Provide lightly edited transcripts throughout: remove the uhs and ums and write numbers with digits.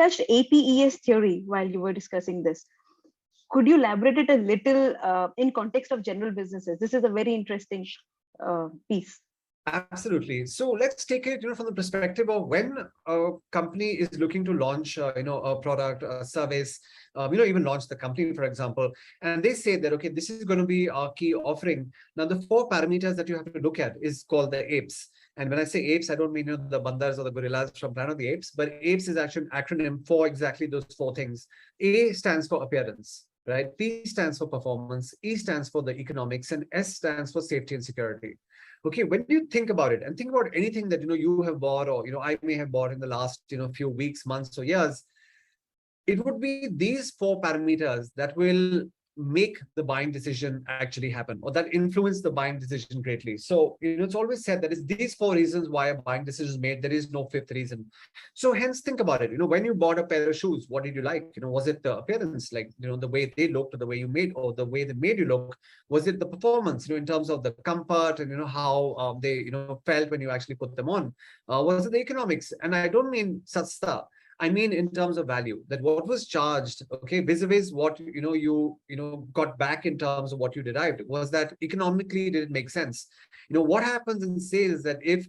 touched APES theory while you were discussing this. Could you elaborate it a little in context of general businesses? This is a very interesting piece. Absolutely. So let's take it, from the perspective of when a company is looking to launch, a product, a service, even launch the company, for example, and they say that, okay, this is going to be our key offering. Now, the four parameters that you have to look at is called the APES. And when I say apes, I don't mean the bandars or the gorillas from Planet of the Apes, but apes is actually an acronym for exactly those four things. A stands for appearance, right? P stands for performance, E stands for the economics, and S stands for safety and security. Okay, when you think about it and think about anything that you have bought, or I may have bought in the last few weeks, months, or years, it would be these four parameters that will make the buying decision actually happen, or that influence the buying decision greatly. So it's always said that it's these four reasons why a buying decision is made. There is no fifth reason. So hence, think about it. When you bought a pair of shoes, what did you like? Was it the appearance, like the way they looked, or the way you made, or the way they made you look? Was it the performance, in terms of the comfort and how they felt when you actually put them on? Was it the economics? And I don't mean such stuff. I mean, in terms of value, that what was charged, okay, vis-a-vis what you got back in terms of what you derived. Was that economically, did it make sense? What happens in sales that if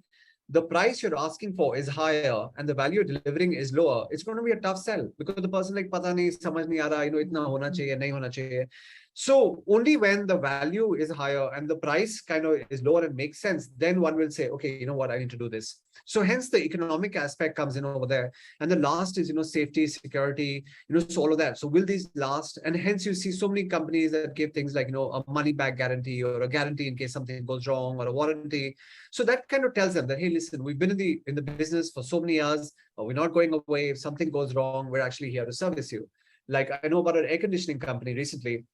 the price you're asking for is higher and the value you're delivering is lower, it's going to be a tough sell, because the person like pata nahi, samajh nahi aa raha, itna hona chahiye, nahi hona chahiye. So only when the value is higher and the price kind of is lower and makes sense, then one will say, okay, you know what, I need to do this. So hence the economic aspect comes in over there. And the last is, safety, security, so all of that. So will these last? And hence you see so many companies that give things like, a money back guarantee, or a guarantee in case something goes wrong, or a warranty. So that kind of tells them that, hey, listen, we've been in the business for so many years, we're not going away. If something goes wrong, we're actually here to service you. Like I know about an air conditioning company recently,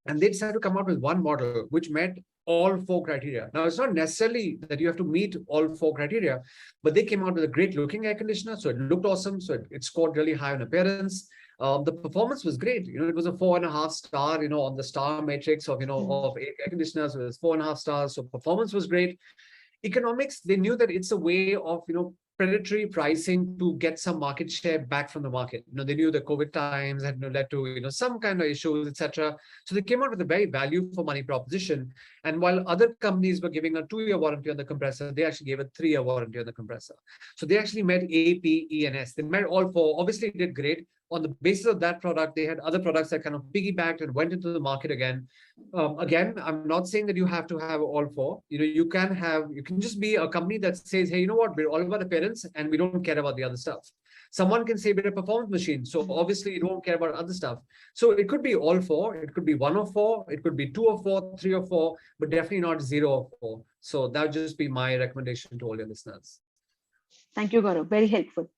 and they decided to come out with one model which met all four criteria. Now, it's not necessarily that you have to meet all four criteria, but they came out with a great looking air conditioner. So it looked awesome. So it scored really high on appearance. The performance was great. It was a 4.5 star, on the star matrix of, of air conditioners. It was 4.5 stars. So performance was great. Economics, they knew that it's a way of, predatory pricing to get some market share back from the market. They knew the COVID times had led to, some kind of issues, etc. So they came out with a very value for money proposition. And while other companies were giving a 2-year warranty on the compressor, they actually gave a 3-year warranty on the compressor. So they actually met A, P, E, and S. They met all four. Obviously, did great. On the basis of that product, they had other products that kind of piggybacked and went into the market again. Again, I'm not saying that you have to have all four. You can just be a company that says, hey, you know what, we're all about appearance and we don't care about the other stuff. Someone can say we're a performance machine, so obviously you don't care about other stuff. So it could be all four, it could be 1 of 4, it could be 2 of 4, 3 of 4, but definitely not 0 of 4. So that would just be my recommendation to all your listeners. Thank you, Gaurav. Very helpful.